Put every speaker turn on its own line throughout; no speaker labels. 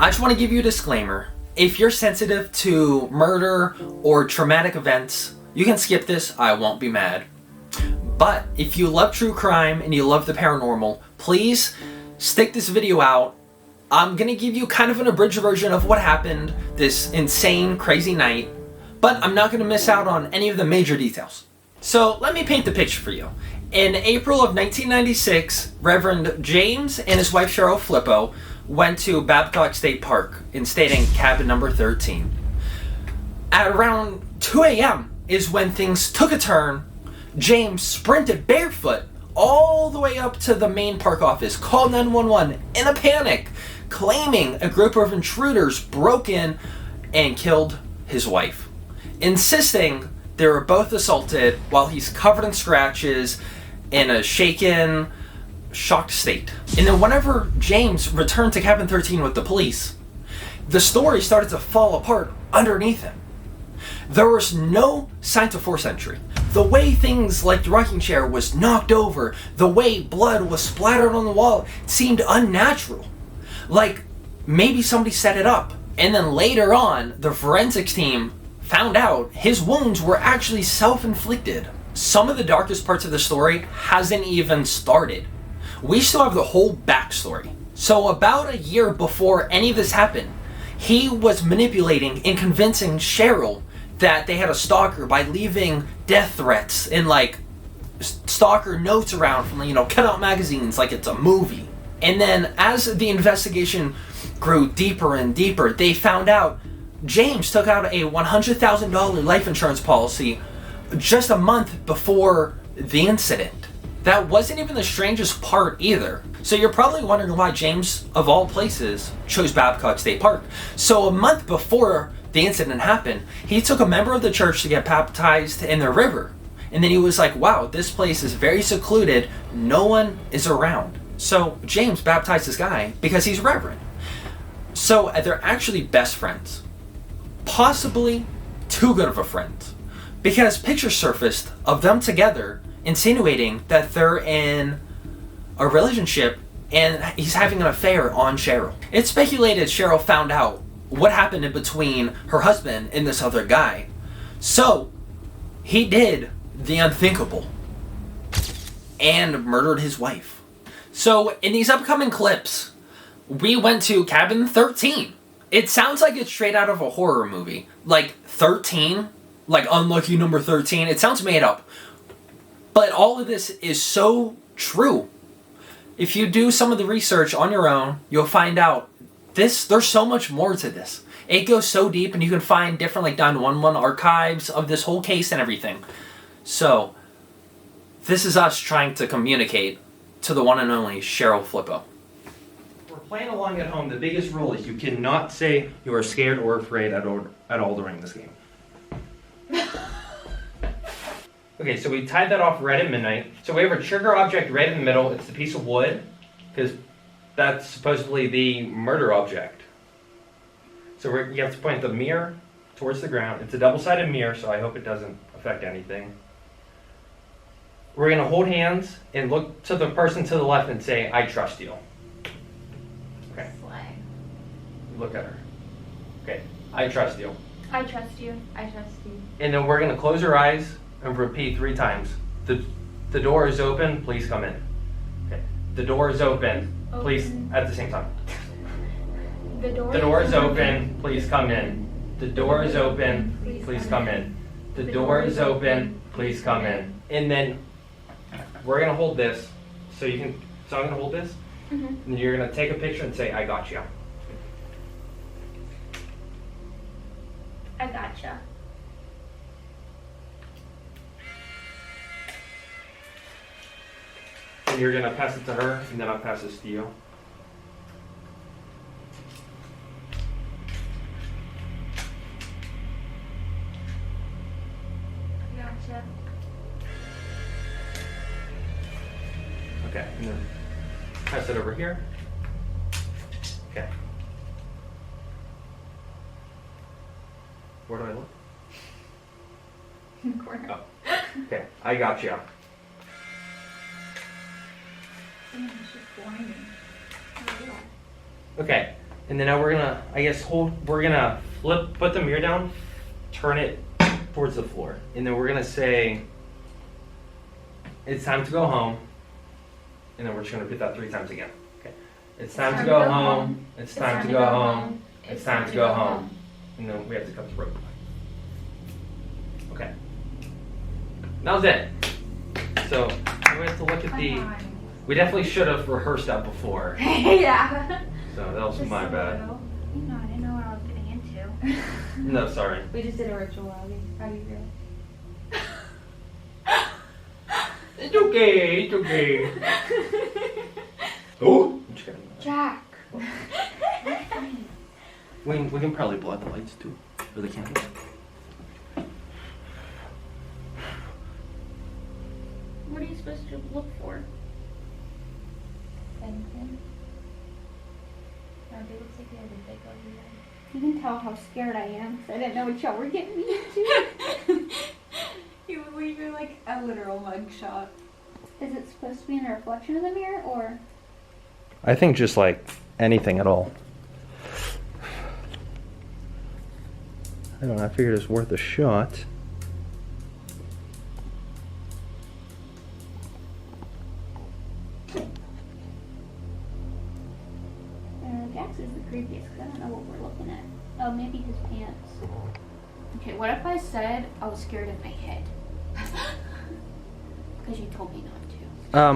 I just want to give you a disclaimer. If you're sensitive to murder or traumatic events, you can skip this, I won't be mad. But if you love true crime and you love the paranormal, please stick this video out. I'm gonna give you kind of an abridged version of what happened this insane, crazy night, but I'm not gonna miss out on any of the major details. So let me paint the picture for you. In April of 1996, Reverend James and his wife Cheryl Flippo went to Babcock State Park and stayed in cabin number 13. At around 2 a.m. is when things took a turn. James sprinted barefoot all the way up to the main park office, called 911 in a panic, claiming a group of intruders broke in and killed his wife, insisting they were both assaulted while he's covered in scratches in a shaken, shocked state. And then whenever James returned to cabin 13 with the police, the story started to fall apart underneath him. There was no signs of forced entry. The way things like the rocking chair was knocked over, the way blood was splattered on the wall, seemed unnatural. Like maybe somebody set it up. And then later on, the forensics team found out his wounds were actually self-inflicted. Some of the darkest parts of the story hasn't even started. We still have the whole backstory. So about a year before any of this happened, he was manipulating and convincing Cheryl that they had a stalker by leaving death threats and like stalker notes around from, cut out magazines like it's a movie. And then as the investigation grew deeper and deeper, they found out James took out a $100,000 life insurance policy just a month before the incident. That wasn't even the strangest part either. So you're probably wondering why James, of all places, chose Babcock State Park. So a month before the incident happened, he took a member of the church to get baptized in the river. And then he was like, wow, this place is very secluded. No one is around. So James baptized this guy because he's reverend. So they're actually best friends. Possibly too good of a friend. Because pictures surfaced of them together insinuating that they're in a relationship and he's having an affair on Cheryl. It's speculated Cheryl found out what happened in between her husband and this other guy. So he did the unthinkable and murdered his wife. So in these upcoming clips, we went to cabin 13. It sounds like it's straight out of a horror movie. Like 13, like unlucky number 13. It sounds made up. But all of this is so true. If you do some of the research on your own, you'll find out there's so much more to this. It goes so deep, and you can find different 911 archives of this whole case and everything. So, this is us trying to communicate to the one and only Cheryl Flippo.
We're playing along at home. The biggest rule is you cannot say you are scared or afraid at all during this game. Okay, so we tied that off right at midnight. So we have a trigger object right in the middle. It's the piece of wood, because that's supposedly the murder object. So you have to point the mirror towards the ground. It's a double-sided mirror, so I hope it doesn't affect anything. We're going to hold hands and look to the person to the left and say, I trust you. Okay. Look at her. Okay, I trust you.
I trust you. I trust you.
And then we're going to close our eyes and repeat 3 times. The door is open, please come in. Okay. The door is open, please, at the same time.
The
door is open, please come in. The door is open, please come in. The door is open, please come in. And then we're gonna hold this, so I'm gonna hold this, and you're gonna take a picture and say, I got you.
I gotcha.
And you're gonna pass it to her, and then I'll pass this to you.
Gotcha.
Okay, and then pass it over here. Okay. Where do I look?
In the corner.
Oh. Okay, I got you.
Damn, she's blinding.
Okay, And then now we're gonna, I guess, we're gonna put the mirror down, turn it towards the floor. And then we're gonna say, it's time to go home. And then we're just gonna repeat that 3 times again. Okay. It's time to go home. It's time to go home. It's time to go home. And then we have to cut the rope. Okay. That was it. So we have to look at the. We definitely should have rehearsed that before.
Yeah.
So that was my bad.
You know, I didn't know what I was getting into.
No, sorry.
We just did a ritual. How do you feel?
It's okay. It's okay. Oh.
Jack.
We can probably blow out the lights too, or the candles.
What are you supposed to look for? Anything? No, it looks like you have a big ugly one. You can tell how scared I am because I didn't know what y'all were getting me into. You're like a literal mugshot. Is it supposed to be in a reflection of the mirror or?
I think just like anything at all. I don't know, I figured it's worth a shot.
Jax is the creepiest because I don't know what we're looking at. Oh, maybe his pants. Okay, what if I said I was scared in my head? Because you told me not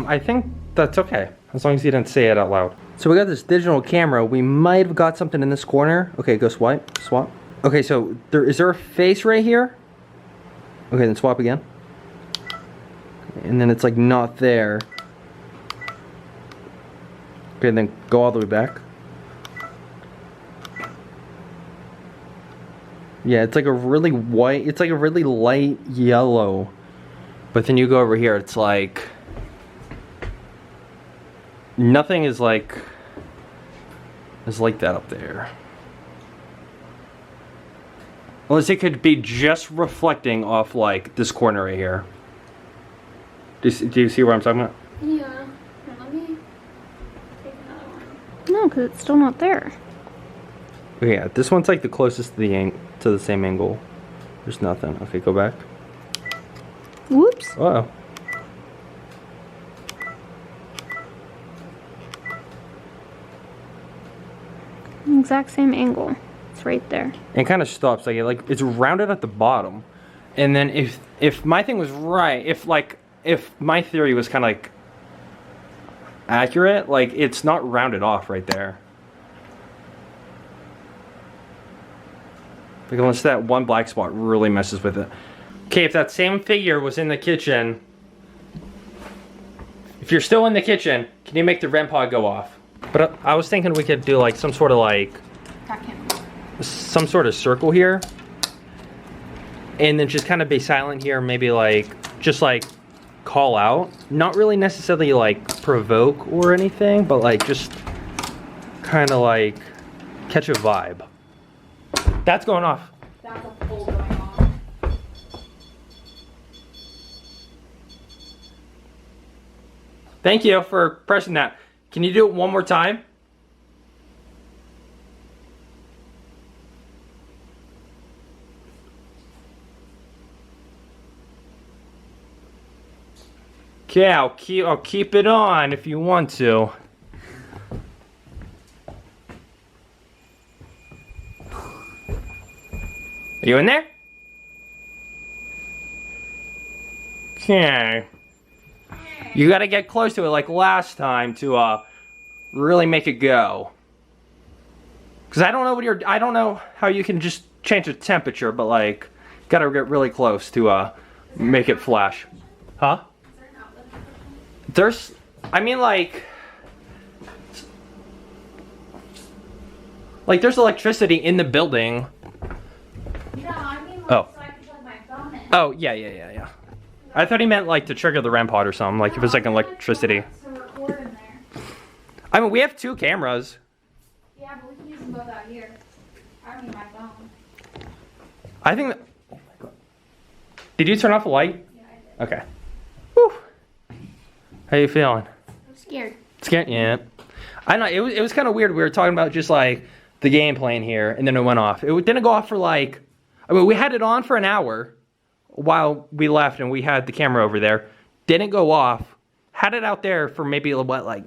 to.
I think that's okay, as long as you didn't say it out loud. So we got this digital camera. We might have got something in this corner. Okay, go swipe, swap. Okay, so is there a face right here? Okay, then swap again. And then it's like not there. Okay, then go all the way back. Yeah, it's like a really white, it's like a really light yellow. But then you go over here, it's like, nothing is like that up there. Unless it could be just reflecting off like this corner right here. Do you see what I'm talking about?
Yeah. Here, let me take another one. No, because it's still not there.
Yeah, this one's like the closest to the same angle. There's nothing. Okay, go back.
Whoops.
Uh-oh.
Exact same angle. It's right there.
And it kind of stops. Like it's rounded at the bottom. And then if my thing was right, if my theory was kind of like accurate, like it's not rounded off right there. Like unless that one black spot really messes with it. Okay, if that same figure was in the kitchen, if you're still in the kitchen, can you make the REM pod go off? But I was thinking we could do like some sort of like, some sort of circle here. And then just kind of be silent here, maybe like, just like call out. Not really necessarily like provoke or anything, but like just kind of like catch a vibe. That's going off.
That's a pull going off.
Thank you for pressing that. Can you do it one more time? Okay, I'll keep it on if you want to. Are you in there? Okay. You gotta get close to it like last time to really make it go. Cause I don't know how you can just change the temperature, but like gotta get really close to make it flash. Huh? There's, I mean like there's electricity in the building.
No, I mean like
Oh.
so I can plug my phone in.
Oh, yeah. I thought he meant like to trigger the REM pod or something, like if it's like electricity.
To record in there.
I mean, we have 2 cameras.
Yeah, but we can use them both out here. I don't need my phone.
I think that, oh my God. Did you turn off the light?
Yeah, I did.
Okay. Whew. How you feeling?
I'm scared.
Scared? Yeah. I know, it was kind of weird. We were talking about just like the game playing here, and then it went off. It didn't go off for like, I mean, we had it on for an hour while we left, and we had the camera over there. Didn't go off. Had it out there for maybe what, like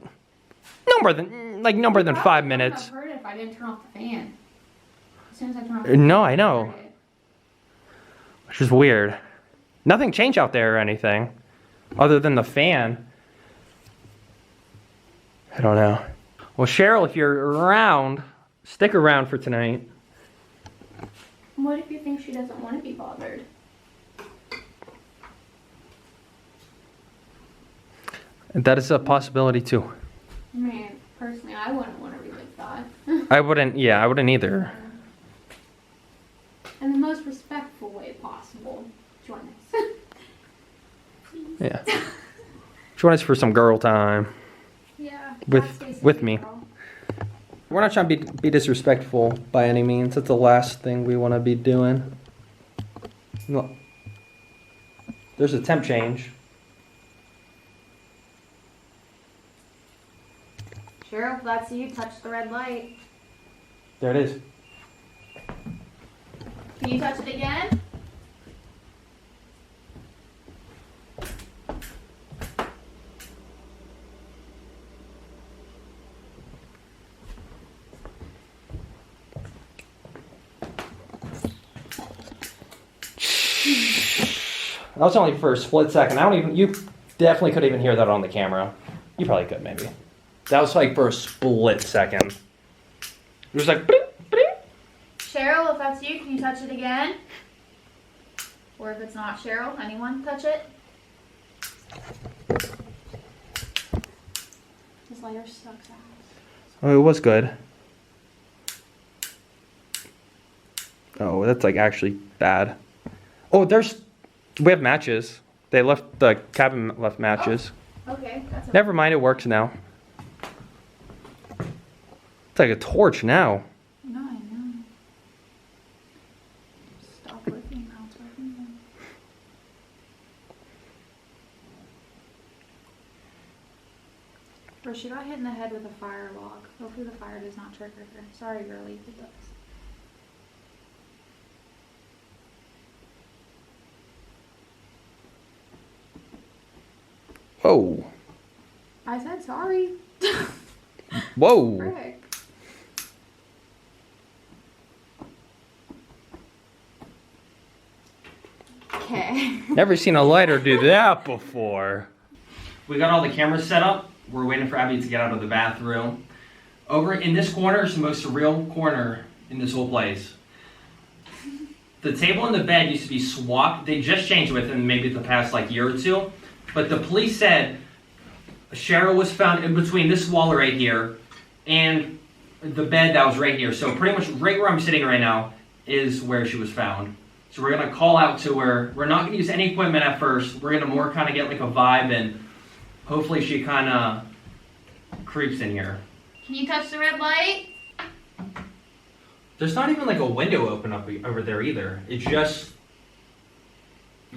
no more than 5 minutes.
I heard it if I didn't turn off the fan. As soon as I turn off the
No,
fan,
I know. Which is weird. Nothing changed out there or anything, other than the fan. I don't know. Well, Cheryl, if you're around, stick around for tonight.
What if you think she doesn't want to be bothered?
That is a possibility too.
I mean, personally, I wouldn't want to relive that.
I wouldn't either.
In the most respectful way possible. Join us.
Yeah. Join us for some girl time.
Yeah.
With me. We're not trying to be disrespectful by any means. That's the last thing we want to be doing. Look. There's a temp change.
Cheryl, if that's you, touch the red light.
There it is.
Can you touch it again?
That was only for a split second. You definitely couldn't even hear that on the camera. You probably could, maybe. That was like for a split second. It was like, bling, bling.
Cheryl, if that's you, can you touch it again? Or if it's not Cheryl, anyone touch it? This lighter sucks ass.
Oh, it was good. Oh, that's like actually bad. Oh, we have matches. The cabin left matches.
Oh, okay, that's
Never mind, it works now. It's like a torch now.
No, I know. Stop working now, it's working again. Or she got hit in the head with a fire log. Hopefully the fire does not trigger her. Sorry, girlie, if it does.
Whoa.
I said sorry.
Whoa.
Frick. Okay.
Never seen a lighter do that before. We got all the cameras set up. We're waiting for Abby to get out of the bathroom. Over in this corner is the most surreal corner in this whole place. The table and the bed used to be swapped. They just changed within maybe the past like year or two. But the police said Cheryl was found in between this wall right here and the bed that was right here. So pretty much right where I'm sitting right now is where she was found. So we're going to call out to her. We're not going to use any equipment at first. We're going to more kind of get like a vibe, and hopefully she kind of creeps in here.
Can you touch the red light?
There's not even like a window open up over there either. It just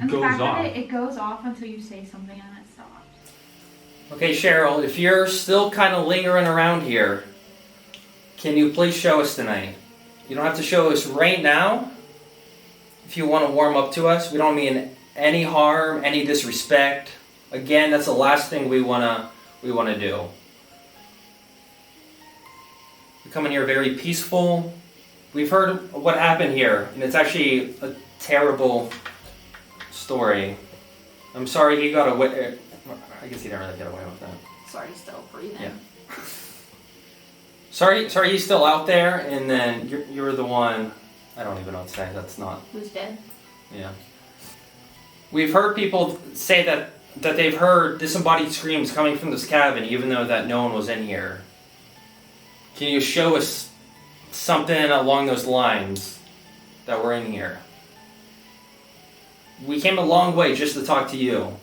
goes off.
It goes off until you say something and it stops.
Okay, Cheryl, if you're still kind of lingering around here, can you please show us tonight? You don't have to show us right now. If you want to warm up to us, we don't mean any harm, any disrespect. Again, that's the last thing we wanna do. We come in here very peaceful. We've heard what happened here, and it's actually a terrible story. I'm sorry he got away. I guess he didn't really get away with that.
Sorry, still breathing.
Yeah. Sorry, he's still out there, and then you're the one. I don't even know what to say. That's not.
Who's dead?
Yeah. We've heard people say that they've heard disembodied screams coming from this cabin, even though that no one was in here. Can you show us something along those lines that were in here? We came a long way just to talk to you.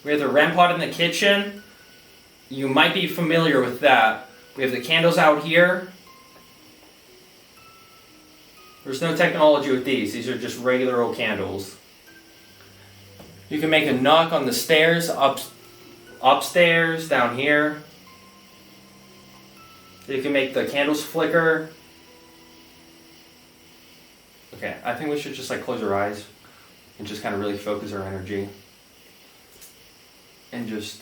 We have the REM pod in the kitchen. You might be familiar with that. We have the candles out here. There's no technology with these. These are just regular old candles. You can make a knock on the stairs, upstairs, down here.
So you can make the candles flicker. Okay, I think we should just like close our eyes and just kind of really focus our energy and just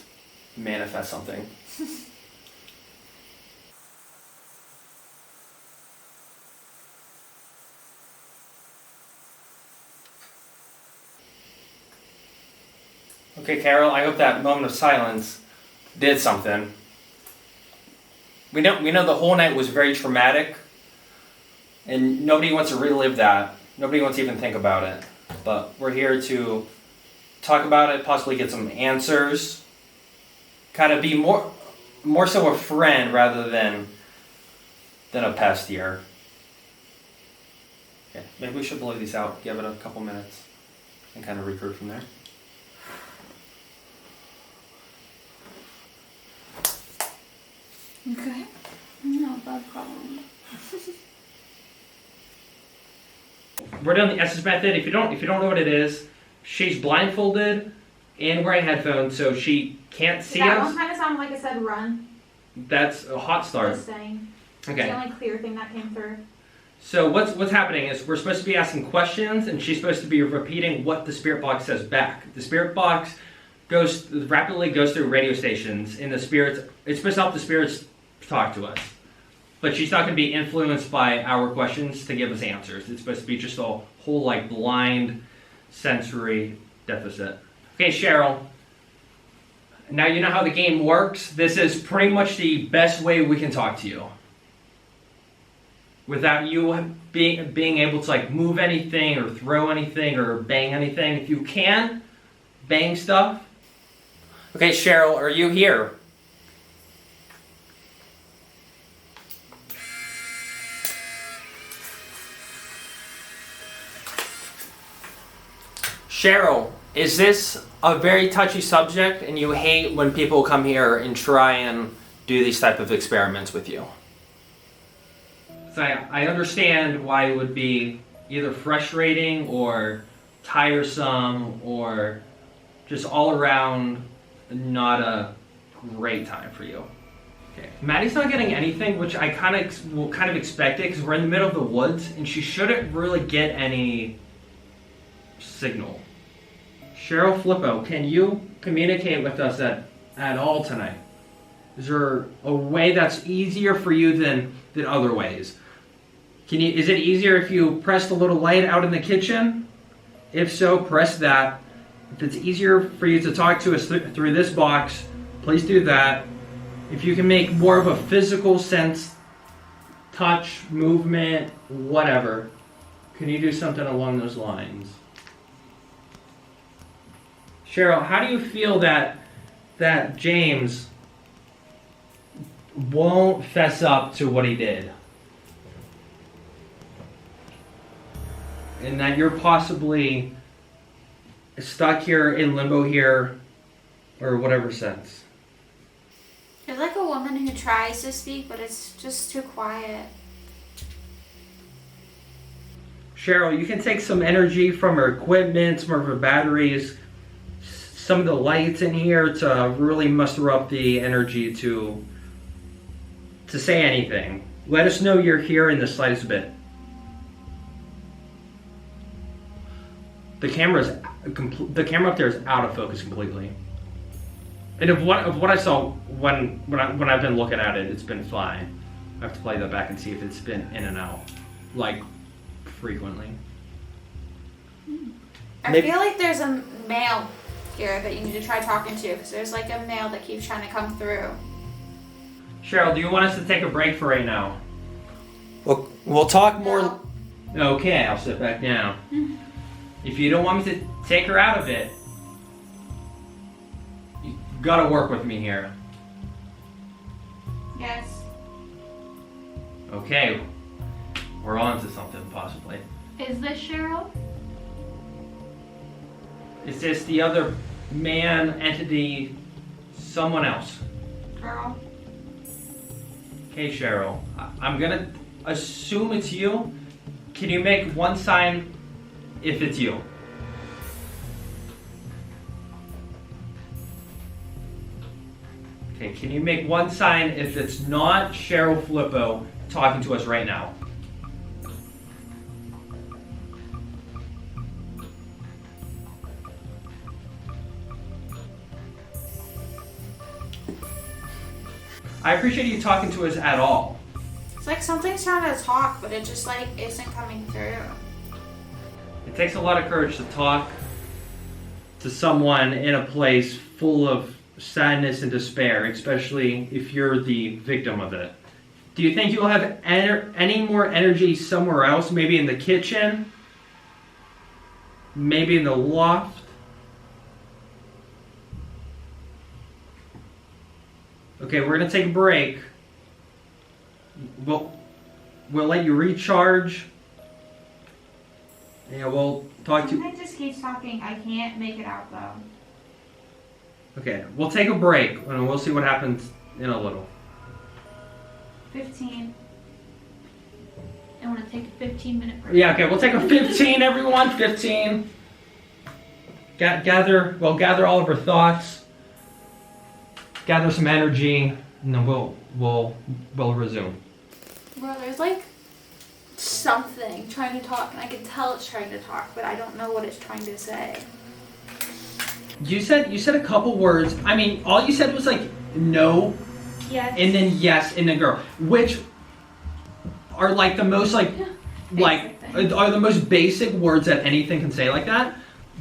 manifest something. Okay, Carol, I hope that moment of silence did something. We know the whole night was very traumatic, and nobody wants to relive that. Nobody wants to even think about it. But we're here to talk about it, possibly get some answers, kind of be more so a friend rather than a pest here. Okay, maybe we should blow these out, give it a couple minutes, and kind of regroup from there.
Okay. No problem.
We're doing the S's method. If you don't know what it is, she's blindfolded and wearing headphones, so she can't see
that
us.
That one kind of sounded like it said run.
That's a hot start.
Just saying.
Okay.
It's the only clear thing that came through.
So what's happening is we're supposed to be asking questions, and she's supposed to be repeating what the spirit box says back. The spirit box rapidly goes through radio stations, and it's supposed to help the spirits talk to us. But she's not going to be influenced by our questions to give us answers. It's supposed to be just a whole like blind sensory deficit. Okay, Cheryl. Now you know how the game works. This is pretty much the best way we can talk to you. Without you being able to like move anything or throw anything or bang anything. If you can, bang stuff. Okay, Cheryl, are you here? Cheryl, is this a very touchy subject and you hate when people come here and try and do these type of experiments with you? So I understand why it would be either frustrating or tiresome or just all around not a great time for you. Okay. Maddie's not getting anything, which I kind of expected because we're in the middle of the woods and she shouldn't really get any signal. Cheryl Flippo, can you communicate with us at all tonight? Is there a way that's easier for you than other ways? Is it easier if you press the little light out in the kitchen? If so, press that. If it's easier for you to talk to us through this box, please do that. If you can make more of a physical sense, touch, movement, whatever, can you do something along those lines? Cheryl, how do you feel that James won't fess up to what he did? And that you're possibly stuck here in limbo here, or whatever sense.
You're like a woman who tries to speak, but it's just too quiet.
Cheryl, you can take some energy from her equipment, some of her batteries, some of the lights in here to really muster up the energy to say anything. Let us know you're here in the slightest bit. The camera up there is out of focus completely. And of what I saw when I've been looking at it, it's been fine. I have to play that back and see if it's been in and out, like frequently.
I feel like there's a male here that you need to try talking to, because there's like a male that keeps trying to come through.
Cheryl, do you want us to take a break for right now? We'll talk more.
No.
Okay, I'll sit back down. If you don't want me to take her out of it, you gotta work with me here.
Yes.
Okay, we're on to something possibly.
Is this Cheryl?
Is this the other man, entity, someone else?
Girl.
Okay, Cheryl, I'm gonna assume it's you. Can you make one sign if it's you? Okay, can you make one sign if it's not Cheryl Filippo talking to us right now? I appreciate you talking to us at all.
It's like something's trying to talk, but it just like isn't coming through.
It takes a lot of courage to talk to someone in a place full of sadness and despair, especially if you're the victim of it. Do you think you'll have any more energy somewhere else? Maybe in the kitchen? Maybe in the loft? Okay, we're gonna take a break. We'll let you recharge. Yeah, we'll talk to you.
It just keeps talking. I can't make it out though.
Okay, we'll take a break and we'll see what happens in a little.
15. I want to take a 15-minute break.
Yeah, okay, we'll take a 15, everyone. 15. Gather all of our thoughts. Gather some energy, and then we'll resume.
Bro, there's like something trying to talk, and I can tell it's trying to talk, but I don't know what it's trying to say.
You said a couple words. I mean, all you said was like no,
Yes.
and then yes, and then girl, which are like the most are the most basic words that anything can say like that.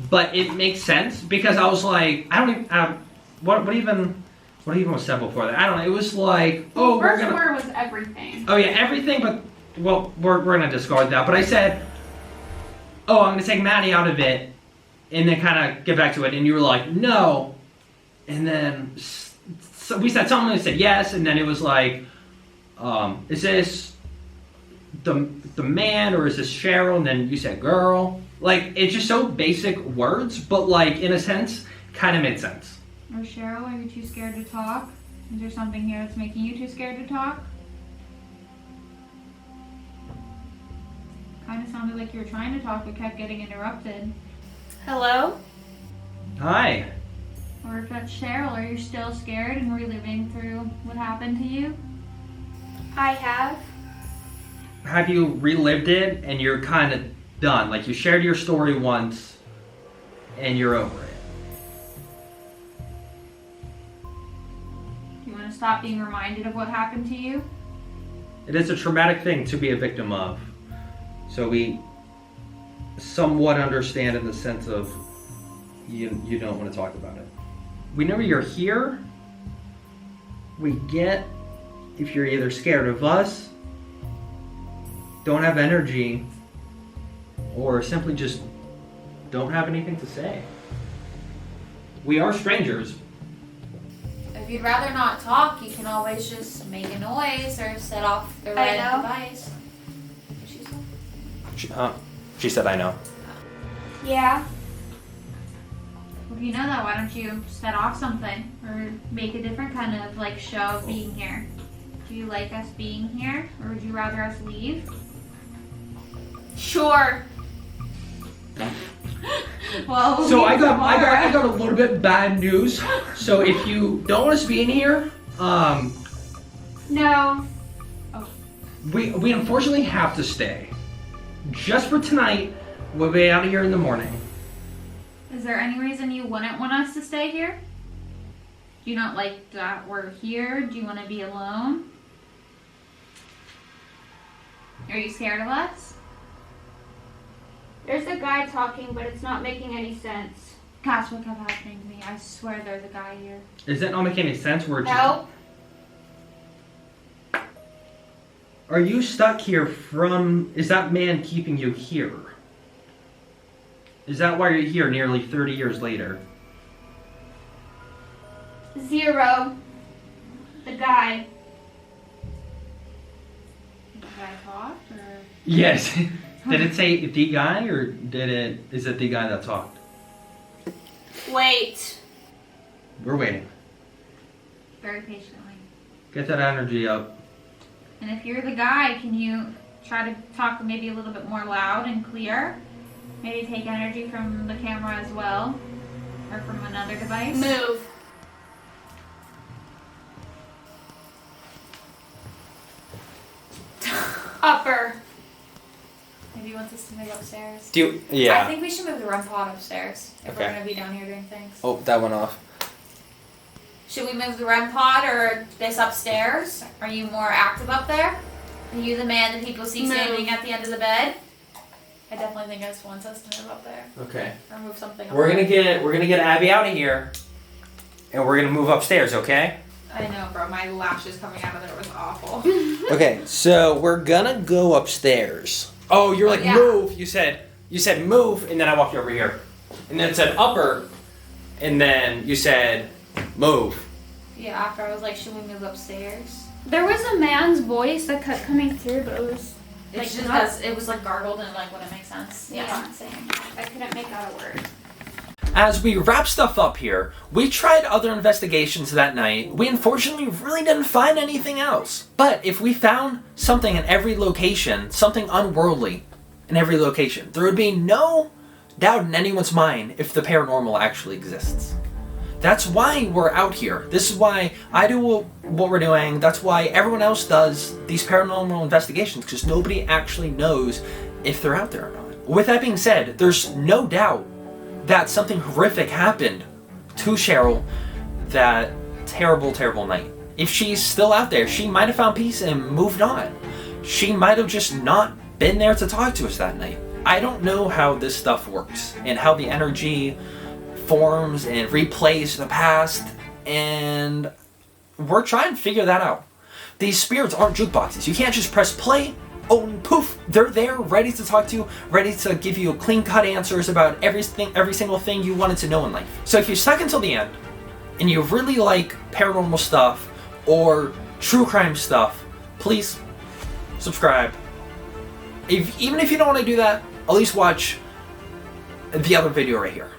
But it makes sense because I was like, I don't even what even was said before that? I don't know. It was like, oh,
First word was everything.
Oh yeah, everything. But well, we're gonna discard that. But I said, oh, I'm gonna take Maddie out of it, and then kind of get back to it. And you were like, no, and then so we said something. And said yes, and then it was like, is this the man or is this Cheryl? And then you said girl. Like it's just so basic words, but like in a sense, kind of made sense.
Or Cheryl, are you too scared to talk? Is there something here that's making you too scared to talk? Kind of sounded like you were trying to talk but kept getting interrupted.
Hello?
Hi.
Or if that's Cheryl, are you still scared and reliving through what happened to you?
I have.
Have you relived it and you're kind of done? Like you shared your story once and you're over it.
Do you want to stop being reminded of what happened to you?
It is a traumatic thing to be a victim of. So we somewhat understand in the sense of you don't want to talk about it. Whenever you're here, we get if you're either scared of us, don't have energy, or simply just don't have anything to say. We are strangers.
If you'd rather not talk, you can always just make a noise or set off the red device.
She said I know.
Yeah.
Well, if you know that, why don't you set off something or make a different kind of like show of being here? Do you like us being here, or would you rather us leave?
Sure.
Well,
So I got a little bit bad news. So if you don't want us being here,
No.
we unfortunately have to stay. Just for tonight, we'll be out of here in the morning.
Is there any reason you wouldn't want us to stay here? Do you not like that we're here? Do you want to be alone? Are you scared of us?
There's a guy talking, but it's not making any sense.
Gosh, what kept happening to me? I swear there's a guy here.
Is that not making any sense? We're just...
Help.
Are you stuck here from... Is that man keeping you here? Is that why you're here nearly 30 years later?
0. The guy.
Did the guy talk, or?
Yes. Did it say the guy, or is it the guy that talked?
Wait.
We're waiting.
Very patiently.
Get that energy up.
And if you're the guy, can you try to talk maybe a little bit more loud and clear? Maybe take energy from the camera as well, or from another device.
Move.
Upper.
Maybe he wants us to move upstairs.
Do you? Yeah.
I think we should move the REM pod upstairs if
Okay.
we're gonna be down here doing things.
Oh, that went off.
Should we move the REM pod or this upstairs? Are you more active up there? Are you the man that people see standing at the end of the bed? I definitely think this wants us to move up there.
Okay.
Or move something
We're
up.
gonna get Abby out of here, and we're gonna move upstairs. Okay.
I know, bro. My lashes coming out of there was awful.
Okay. So we're gonna go upstairs. Oh, you're like
Yeah.
move. You said move, and then I walked over here, and then it said upper, and then you said move.
Yeah, after I was like, should we move upstairs?
There was a man's voice that kept coming through, but it was
It's
like
just
not,
because it was like gargled and like wouldn't make sense.
Yeah.
Same.
I couldn't make out a word.
As we wrap stuff up here, we tried other investigations that night. We unfortunately really didn't find anything else. But if we found something in every location, something unworldly in every location, there would be no doubt in anyone's mind if the paranormal actually exists. That's why we're out here. This is why I do what we're doing. That's why everyone else does these paranormal investigations, because nobody actually knows if they're out there or not. With that being said, there's no doubt that something horrific happened to Cheryl that terrible, terrible night. If she's still out there, she might have found peace and moved on. She might have just not been there to talk to us that night. I don't know how this stuff works and how the energy forms and replays the past, and we're trying to figure that out. These spirits aren't jukeboxes. You can't just press play, oh, and poof, they're there, ready to talk to you, ready to give you clean-cut answers about every single thing you wanted to know in life. So if you stuck until the end, and you really like paranormal stuff or true crime stuff, please subscribe. Even if you don't want to do that, at least watch the other video right here.